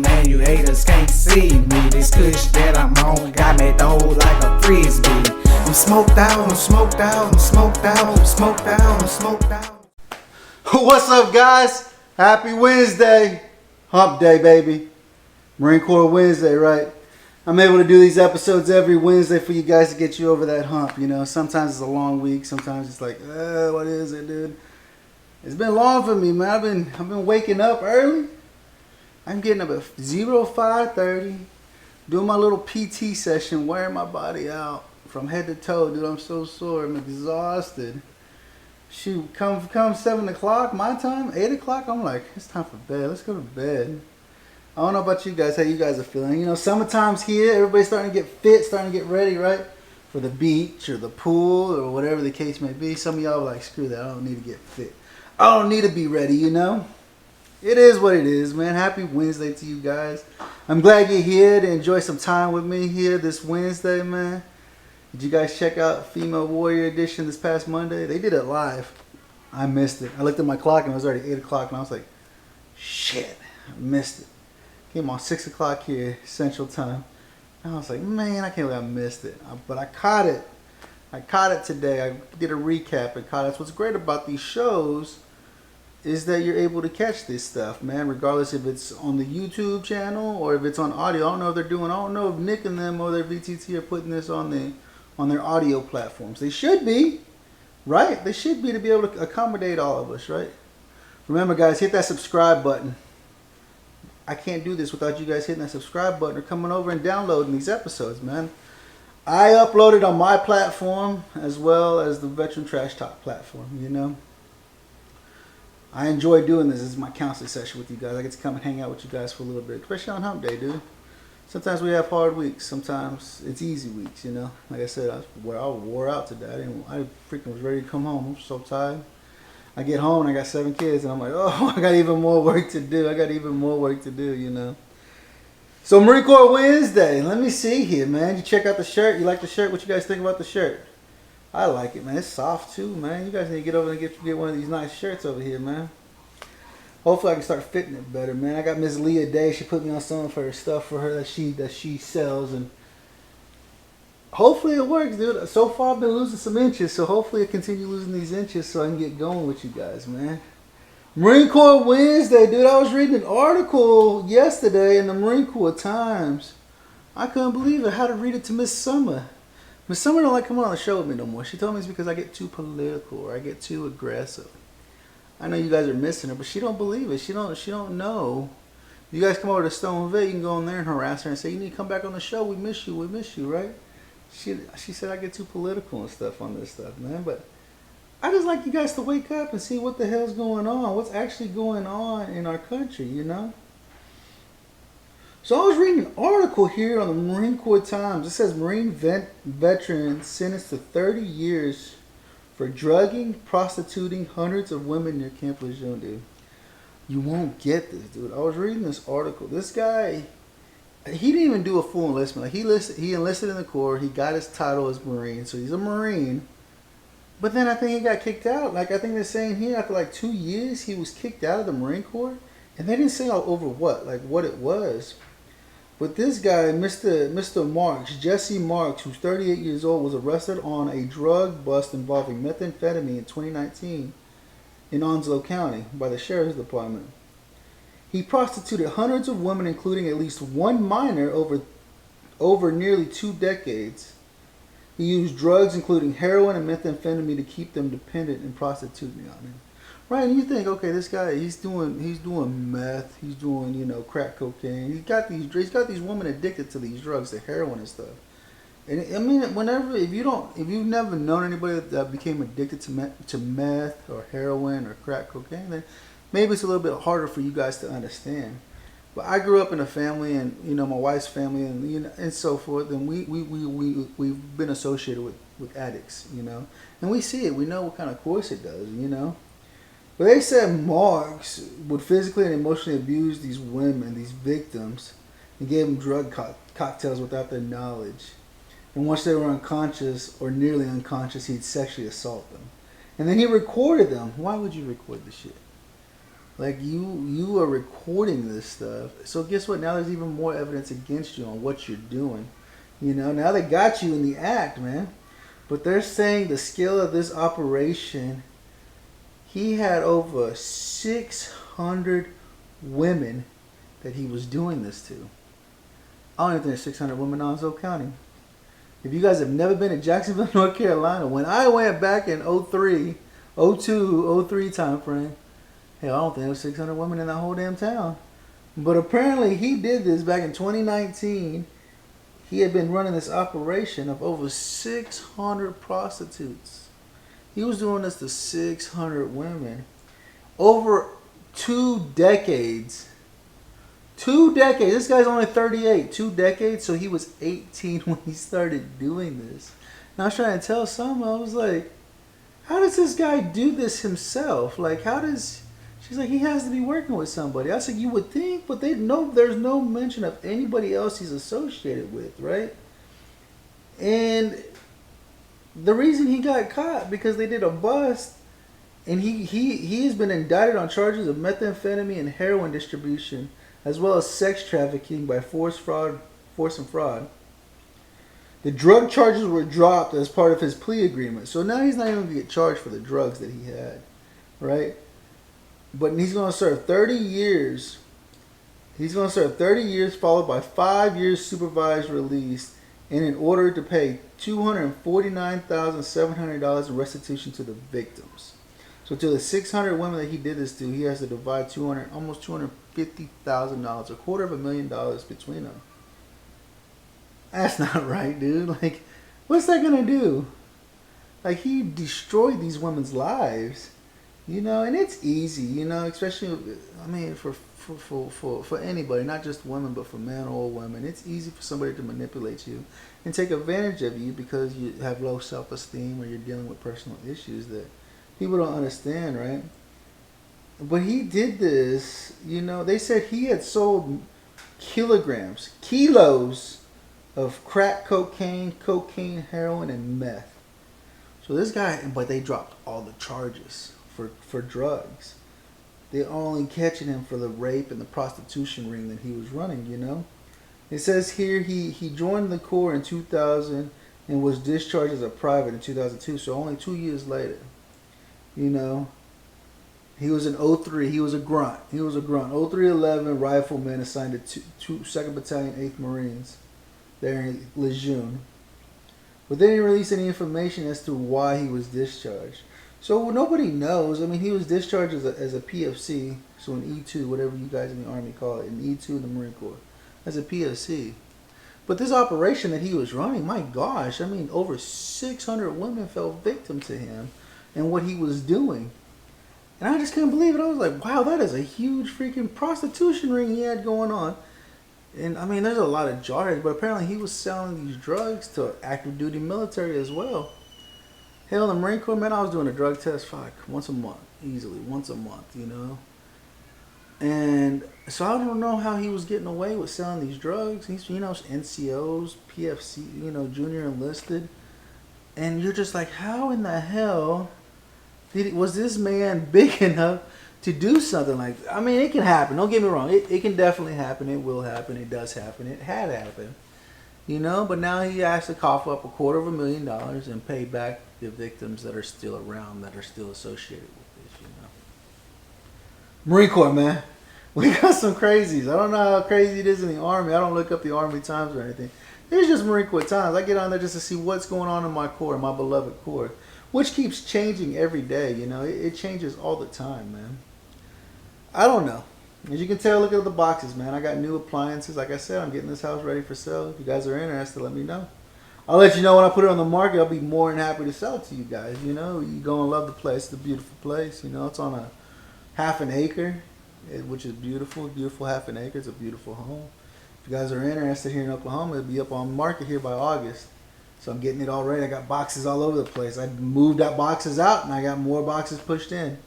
Man, you haters can't see me. This kush that I'm on got me throw like a frisbee. I'm smoked out, I'm smoked out, I'm smoked out, I'm smoked out, I'm smoked out. What's up, guys? Happy Wednesday. Hump day, baby. Marine Corps Wednesday, right? I'm able to do these episodes every Wednesday for you guys to get you over that hump, you know. Sometimes it's a long week. Sometimes it's like, what is it, dude? It's been long for me, man. I've been waking up early. I'm getting up at 05:30, doing my little PT session, wearing my body out from head to toe, dude. I'm so sore. I'm exhausted. Shoot, come 7 o'clock my time, 8 o'clock, I'm like, it's time for bed. Let's go to bed. I don't know about you guys, how you guys are feeling. You know, summertime's here. Everybody's starting to get fit, starting to get ready, right? For the beach or the pool or whatever the case may be. Some of y'all are like, screw that. I don't need to get fit. I don't need to be ready, you know? It is what it is, man. Happy Wednesday to you guys. I'm glad you're here to enjoy some time with me here this Wednesday, man. Did you guys check out Female Warrior Edition this past Monday? They did it live. I missed it. I looked at my clock and it was already 8 o'clock and I was like, shit, I missed it. Came on 6 o'clock here, Central Time. And I was like, man, I can't believe I missed it. But I caught it. I caught it today. I did a recap and caught it. What's great about these shows is that you're able to catch this stuff, man, regardless if it's on the YouTube channel or if it's on audio. I don't know if they're doing, I don't know if Nick and them or their VTT are putting this on their audio platforms. They should be, right? They should be, to be able to accommodate all of us, right? Remember, guys, hit that subscribe button. I can't do this without you guys hitting that subscribe button or coming over and downloading these episodes, man. I upload it on my platform as well as the Veteran Trash Talk platform, you know. I enjoy doing this. This is my counseling session with you guys. I get to come and hang out with you guys for a little bit, especially on hump day, dude. Sometimes we have hard weeks. Sometimes it's easy weeks, you know. Like I said, I wore out today. I freaking was ready to come home. I'm so tired. I get home and I got 7 kids and I'm like, oh, I got even more work to do. I got even more work to do, you know. So Marine Corps Wednesday. Let me see here, man. You check out the shirt. You like the shirt? What you guys think about the shirt? I like it, man. It's soft too, man. You guys need to get over and get one of these nice shirts over here, man. Hopefully I can start fitting it better, man. I got Miss Leah Day. She put me on some of her stuff for her that she sells, and hopefully it works, dude. So far I've been losing some inches, so hopefully I continue losing these inches so I can get going with you guys, man. Marine Corps Wednesday, dude. I was reading an article yesterday in the Marine Corps Times. I couldn't believe it. I had to read it to Miss Summer. Miss Summer don't like coming on the show with me no more. She told me it's because I get too political or I get too aggressive. I know you guys are missing her, but she don't believe it. She don't know. You guys come over to Stone Vet, you can go in there and harass her and say, you need to come back on the show. We miss you, right? She said I get too political and stuff on this stuff, man. But I just like you guys to wake up and see what the hell's going on. What's actually going on in our country, you know? So I was reading an article here on the Marine Corps Times. It says Marine veteran sentenced to 30 years for drugging, prostituting hundreds of women near Camp Lejeune, dude. You won't get this, dude. I was reading this article. This guy, he didn't even do a full enlistment. Like he enlisted in the Corps. He got his title as Marine, so he's a Marine. But then I think he got kicked out. Like I think they're saying here, after like 2 years, he was kicked out of the Marine Corps. And they didn't say over what, like what it was. But this guy, Mr. Marks, Jesse Marks, who's 38 years old, was arrested on a drug bust involving methamphetamine in 2019 in Onslow County by the Sheriff's Department. He prostituted hundreds of women, including at least one minor, over nearly 2 decades. He used drugs, including heroin and methamphetamine, to keep them dependent and prostituting on him. Right, and you think, okay, this guy, he's doing meth, he's doing, you know, crack cocaine. He's got these women addicted to these drugs, the heroin and stuff. And I mean, if you've never known anybody that became addicted to meth or heroin or crack cocaine, then maybe it's a little bit harder for you guys to understand. But I grew up in a family, and you know, my wife's family, and you know, and so forth, and we've been associated with addicts, you know, and we see it. We know what kind of course it does, you know. But they said Marks would physically and emotionally abuse these women, these victims, and gave them drug cocktails without their knowledge. And once they were unconscious or nearly unconscious, he'd sexually assault them. And then he recorded them. Why would you record this shit? Like you are recording this stuff. So guess what? Now there's even more evidence against you on what you're doing. You know, now they got you in the act, man. But they're saying the scale of this operation, he had over 600 women that he was doing this to. I don't even think there's 600 women in Onslow County. If you guys have never been to Jacksonville, North Carolina, when I went back in 03, 02, 03 time frame, hell, I don't think there was 600 women in that whole damn town. But apparently he did this back in 2019. He had been running this operation of over 600 prostitutes. He was doing this to 600 women. Over 2 decades. 2 decades. This guy's only 38. 2 decades. So he was 18 when he started doing this. And I was trying to tell someone, I was like, how does this guy do this himself? Like, how does... She's like, he has to be working with somebody. I said, you would think, but there's no mention of anybody else he's associated with, right? And the reason he got caught, because they did a bust, and he has been indicted on charges of methamphetamine and heroin distribution, as well as sex trafficking by force and fraud. The drug charges were dropped as part of his plea agreement. So now he's not even going to get charged for the drugs that he had, right? But he's going to serve 30 years. He's going to serve 30 years followed by 5 years supervised release, and in order to pay $249,700 in restitution to the victims. So to the 600 women that he did this to, he has to divide almost $250,000, $250,000 between them. That's not right, dude. Like, what's that going to do? Like, he destroyed these women's lives. You know, and it's easy, you know, especially, I mean, for anybody, not just women, but for men or women. It's easy for somebody to manipulate you and take advantage of you because you have low self-esteem or you're dealing with personal issues that people don't understand, right? But he did this, you know, they said he had sold kilos of crack cocaine, heroin, and meth. So this guy, but they dropped all the charges for drugs. They're only catching him for the rape and the prostitution ring that he was running, you know. It says here he joined the Corps in 2000 and was discharged as a private in 2002, so only 2 years later. You know, he was in 03, he was a grunt. 0311 rifleman assigned to 2nd Battalion 8th Marines there in Lejeune. But they didn't release any information as to why he was discharged. So nobody knows. I mean, he was discharged as a PFC, so an E2, whatever you guys in the Army call it, an E2 in the Marine Corps, as a PFC. But this operation that he was running, my gosh, I mean, over 600 women fell victim to him and what he was doing. And I just couldn't believe it. I was like, wow, that is a huge freaking prostitution ring he had going on. And I mean, there's a lot of charges, but apparently he was selling these drugs to active duty military as well. Hell, in the Marine Corps, man, I was doing a drug test, once a month, easily, once a month, you know. And so I don't know how he was getting away with selling these drugs. He's, you know, NCOs, PFC, you know, junior enlisted. And you're just like, how in the hell was this man big enough to do something like that? I mean, it can happen. Don't get me wrong. It can definitely happen. It will happen. It does happen. It had happened. You know, but now he has to cough up $250,000 and pay back the victims that are still around, that are still associated with this, you know. Marine Corps, man. We got some crazies. I don't know how crazy it is in the Army. I don't look up the Army Times or anything. There's just Marine Corps Times. I get on there just to see what's going on in my Corps, my beloved Corps, which keeps changing every day, you know. It changes all the time, man. I don't know. As you can tell, look at the boxes, man. I got new appliances. Like I said, I'm getting this house ready for sale. If you guys are interested, let me know. I'll let you know when I put it on the market. I'll be more than happy to sell it to you guys. You know, you're going to love the place. It's a beautiful place. You know, it's on a half an acre, which is beautiful. Beautiful half an acre. It's a beautiful home. If you guys are interested here in Oklahoma, it'll be up on the market here by August. So I'm getting it all ready. I got boxes all over the place. I moved that boxes out, and I got more boxes pushed in.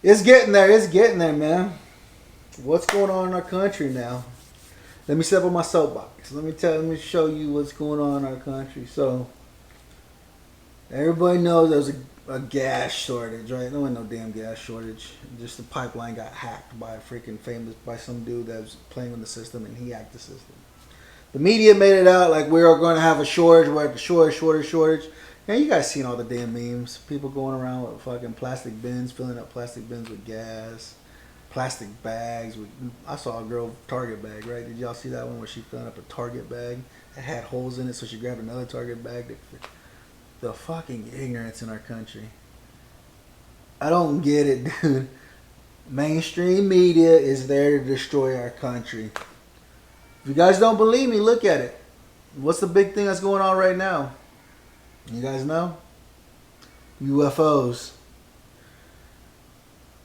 It's getting there. It's getting there, man. What's going on in our country now? Let me step on my soapbox. Let me show you what's going on in our country. So everybody knows a gas shortage, right? There wasn't no damn gas shortage. Just the pipeline got hacked by a freaking by some dude that was playing with the system, and he hacked the system. The media made it out like we are going to have a shortage. We're at the shortage. And you guys seen all the damn memes. People going around with fucking plastic bins, filling up plastic bins with gas, plastic bags. I saw a girl Target bag, right? Did y'all see that one where she filling up a Target bag? It had holes in it, so she grabbed another Target bag. The fucking ignorance in our country. I don't get it, dude. Mainstream media is there to destroy our country. If you guys don't believe me, look at it. What's the big thing that's going on right now? You guys know? UFOs.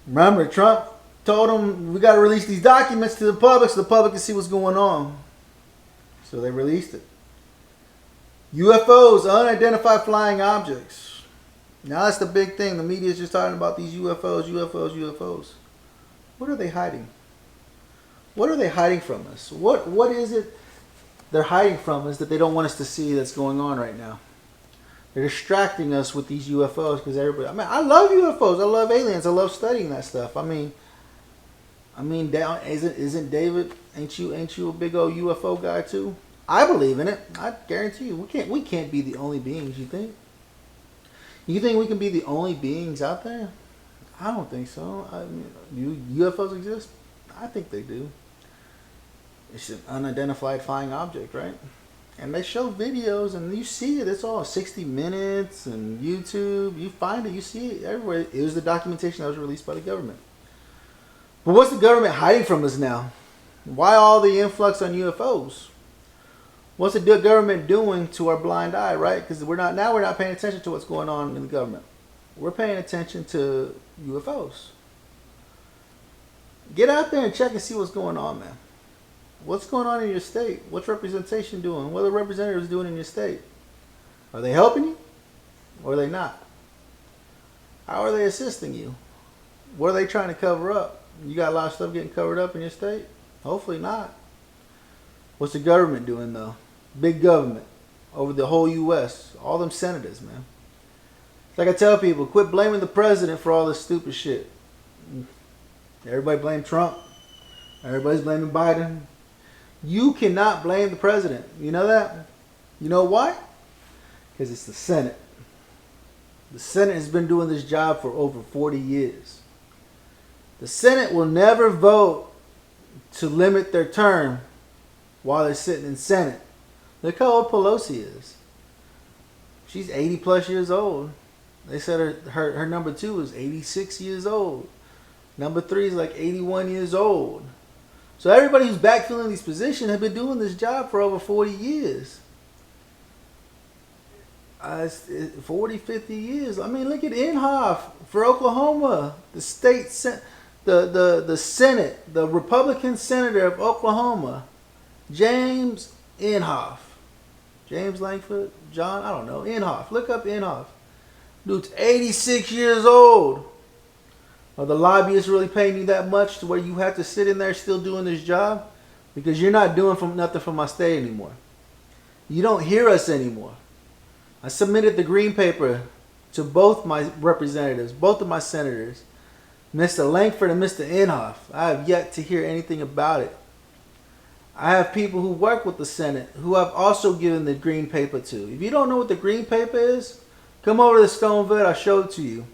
Remember, Trump told them we got to release these documents to the public so the public can see what's going on. So they released it. UFOs, unidentified flying objects. Now that's the big thing. The media is just talking about these UFOs. What are they hiding? What are they hiding from us? What is it they're hiding from us that they don't want us to see that's going on right now? They're distracting us with these UFOs because everybody. I mean, I love UFOs. I love aliens. I love studying that stuff. I mean, isn't David? Ain't you a big old UFO guy too? I believe in it. I guarantee you, we can't be the only beings. You think? You think we can be the only beings out there? I don't think so. I mean, UFOs exist? I think they do. It's an unidentified flying object, right? And they show videos, and you see it. It's all 60 Minutes and YouTube. You find it. You see it everywhere. It was the documentation that was released by the government. But what's the government hiding from us now? Why all the influx on UFOs? What's the government doing to our blind eye, right? Because we're not paying attention to what's going on in the government. We're paying attention to UFOs. Get out there and check and see what's going on, man. What's going on in your state? What's representation doing? What are the representatives doing in your state? Are they helping you? Or are they not? How are they assisting you? What are they trying to cover up? You got a lot of stuff getting covered up in your state? Hopefully not. What's the government doing though? Big government over the whole U.S. All them senators, man. It's like I tell people, quit blaming the president for all this stupid shit. Everybody blame Trump. Everybody's blaming Biden. You cannot blame the president. You know that? You know why? Because it's the Senate. The Senate has been doing this job for over 40 years. The Senate will never vote to limit their term while they're sitting in Senate. Look how old Pelosi is. She's 80 plus years old. They said her number 2 is 86 years old. Number 3 is like 81 years old. So everybody who's backfilling these positions have been doing this job for over 40 years. 40, 50 years. I mean, look at Inhofe for Oklahoma. The state, the Senate, the Republican senator of Oklahoma, James Inhofe. James Langford, John, I don't know. Inhofe. Look up Inhofe. Dude's 86 years old. Are the lobbyists really paying you that much to where you have to sit in there still doing this job? Because you're not doing nothing for my state anymore. You don't hear us anymore. I submitted the green paper to both my representatives, both of my senators, Mr. Langford and Mr. Inhofe. I have yet to hear anything about it. I have people who work with the Senate who I've also given the green paper to. If you don't know what the green paper is, come over to the Stone Vet, I'll show it to you.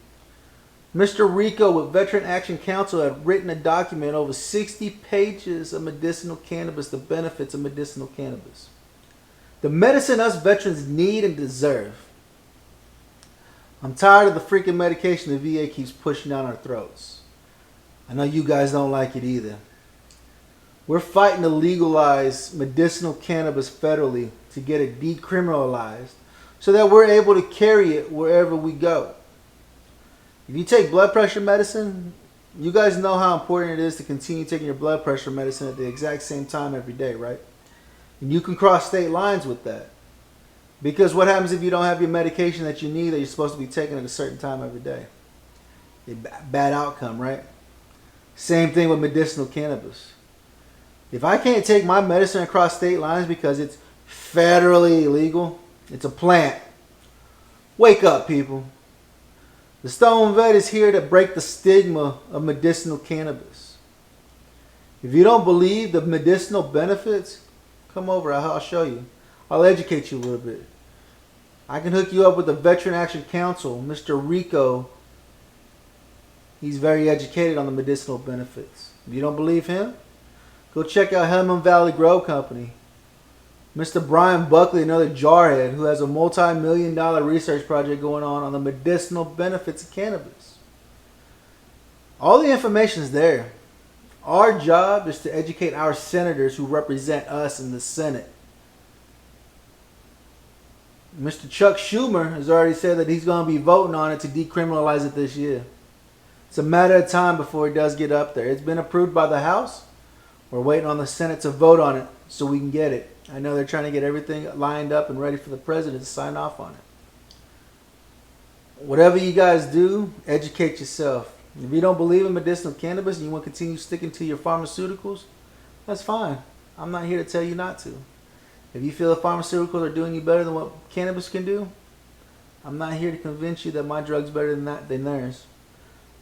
Mr. Rico with Veteran Action Council had written a document over 60 pages of medicinal cannabis, the benefits of medicinal cannabis. The medicine us veterans need and deserve. I'm tired of the freaking medication the VA keeps pushing down our throats. I know you guys don't like it either. We're fighting to legalize medicinal cannabis federally to get it decriminalized so that we're able to carry it wherever we go. If you take blood pressure medicine, you guys know how important it is to continue taking your blood pressure medicine at the exact same time every day, right? And you can cross state lines with that. Because what happens if you don't have your medication that you need that you're supposed to be taking at a certain time every day? A bad outcome, right? Same thing with medicinal cannabis. If I can't take my medicine across state lines because it's federally illegal, it's a plant. Wake up, people. The Stone Vet is here to break the stigma of medicinal cannabis. If you don't believe the medicinal benefits, come over, I'll show you. I'll educate you a little bit. I can hook you up with the Veteran Action Council, Mr. Rico. He's very educated on the medicinal benefits. If you don't believe him, go check out Hellman Valley Grow Company. Mr. Brian Buckley, another jarhead who has a multi-million-dollar research project going on the medicinal benefits of cannabis. All the information is there. Our job is to educate our senators who represent us in the Senate. Mr. Chuck Schumer has already said that he's going to be voting on it to decriminalize it this year. It's a matter of time before it does get up there. It's been approved by the House. We're waiting on the Senate to vote on it so we can get it. I know they're trying to get everything lined up and ready for the president to sign off on it. Whatever you guys do, educate yourself. If you don't believe in medicinal cannabis and you want to continue sticking to your pharmaceuticals, that's fine. I'm not here to tell you not to. If you feel the pharmaceuticals are doing you better than what cannabis can do, I'm not here to convince you that my drug's better than theirs.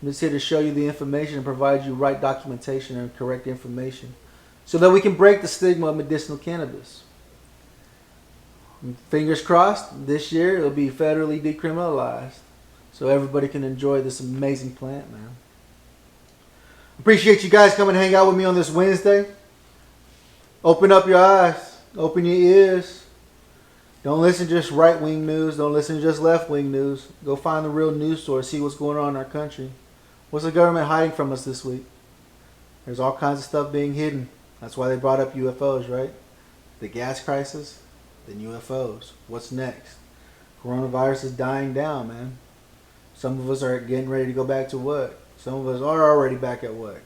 I'm just here to show you the information and provide you right documentation and correct information so that we can break the stigma of medicinal cannabis. Fingers crossed, this year it'll be federally decriminalized so everybody can enjoy this amazing plant, man. Appreciate you guys coming to hang out with me on this Wednesday. Open up your eyes. Open your ears. Don't listen to just right-wing news. Don't listen to just left-wing news. Go find the real news source. See what's going on in our country. What's the government hiding from us this week? There's all kinds of stuff being hidden. That's why they brought up UFOs, right? The gas crisis, then UFOs. What's next? Coronavirus is dying down, man. Some of us are getting ready to go back to work. Some of us are already back at work.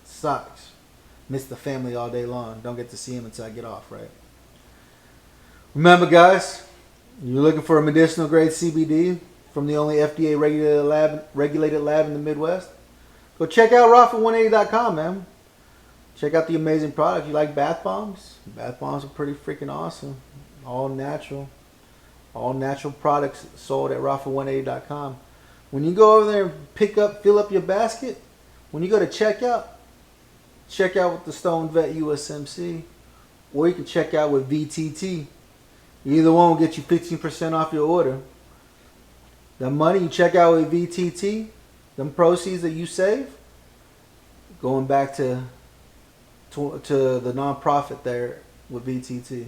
Sucks. Miss the family all day long. Don't get to see them until I get off, right? Remember, guys, you're looking for a medicinal grade CBD from the only FDA regulated lab in the Midwest? Go check out Rafa180.com, man. Check out the amazing product. You like bath bombs? Bath bombs are pretty freaking awesome. All natural. All natural products sold at Rafa180.com. When you go over there and fill up your basket, when you go to checkout, check out with the STONED VET USMC, or you can check out with VTT. Either one will get you 15% off your order. The money you check out with VTT, them proceeds that you save, going back to the nonprofit there with VTT.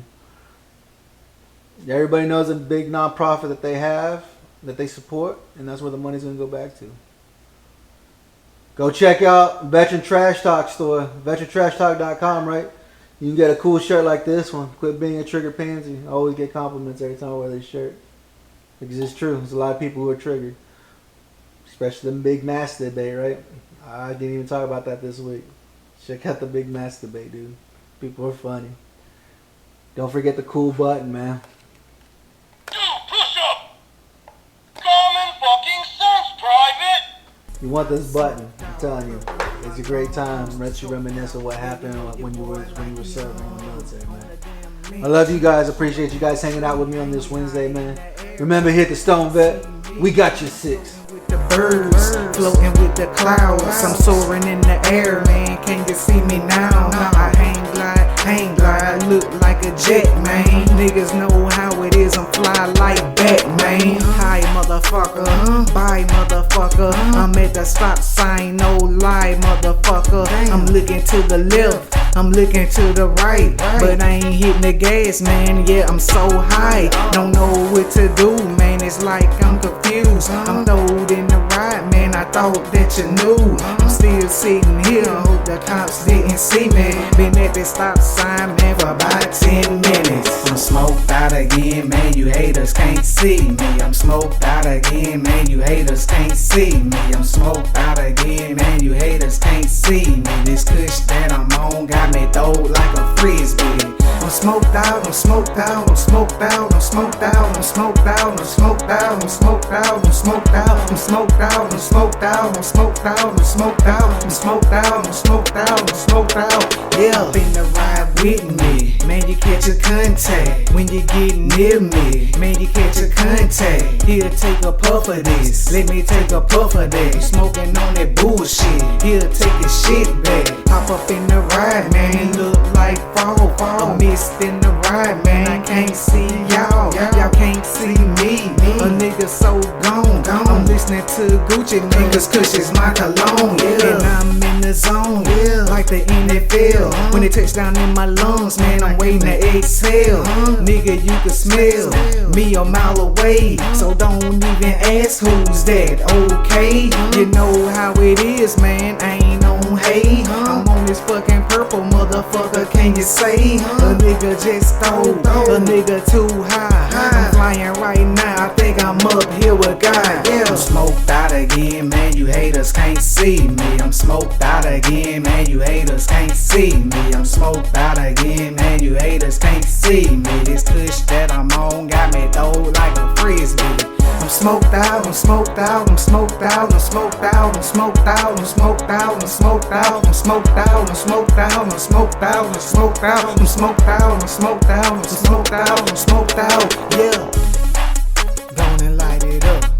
Everybody knows a big nonprofit that they have, that they support, and that's where the money's going to go back to. Go check out Veteran Trash Talk store, veterantrashtalk.com, right? You can get a cool shirt like this one. Quit being a trigger pansy. I always get compliments every time I wear this shirt. Because it's true. There's a lot of people who are triggered. Especially the big mask debate, right? I didn't even talk about that this week. Check out the big mask debate, dude. People are funny. Don't forget the cool button, man. Do push-up! Common fucking sense, Private! You want this button, I'm telling you. It's a great time. Let you reminisce of what happened when you were serving in the military, man. I love you guys. Appreciate you guys hanging out with me on this Wednesday, man. Remember, hit the Stone Vet. We got your six. The birds floating with the clouds. I'm soaring in the air, man. Can you see me now? Now I hang glide, look like a jet, man. Niggas know how it is. I'm fly like Batman. Hi, motherfucker. Bye, motherfucker. I'm at the stop sign, no lie, motherfucker. I'm looking to the left, I'm looking to the right, but I ain't hitting the gas, man. Yeah, I'm so high, don't know what to do, man. It's like I'm confused. I'm throwed in the ride, man. I thought that you knew. I'm still sitting here, hope the cops didn't see me. Been at the stop sign, man, for about 10 minutes. I'm smoked out again, man. You haters can't see me. I'm smoked out again, man. You haters can't see me. I'm smoked out again, man. You haters can't see me. This kush that I'm on got me throwed like a frisbee. I'm smoked out, I'm smoked out, I'm smoked out, I'm smoked out, I'm smoked out, I'm smoked out, I'm smoked out, I'm smoked out, I'm smoked out, I'm smoked out, I'm smoked out, I'm smoked out, I'm smoked out, I'm smoked out, I'm smoked out. Yeah, up in the ride. with me, man, you catch a contact. When you get near me, man, you catch a contact. He'll take a puff of this, let me take a puff of that. You smoking on that bullshit, he'll take his shit back. Hop up in the ride, man, it look like fall. A mist in the ride, man, I can't see y'all, y'all can't see me. A nigga so gone, I'm listening to Gucci niggas, Kush is my cologne, and I'm in the zone, like the NFL. When it touch down in my lungs, man, I'm waiting to exhale. Nigga, you can smell me a mile away, so don't even ask who's that, okay? You know how it is, man, I ain't on hate. I'm on this fucking purple, motherfucker, can you say? A nigga just stole, a nigga too high. I'm flying right now, I think I'm up here with God. I'm smoked out again, man, you haters can't see me. I'm smoked out again, man, you haters can't see me. I'm smoked out again, man, you haters can't see me. This kush that I'm on got me though like a frisbee. I'm smoked out, I'm smoked out, I'm smoked out, I'm smoked out, I'm smoked out, I'm smoked out, I'm smoked out, I'm smoked out, I'm smoked out, I'm smoked out, I'm smoked out, I'm smoked out, I'm smoked out, I'm smoked out, I'm smoked out, yeah. Gonna light it up.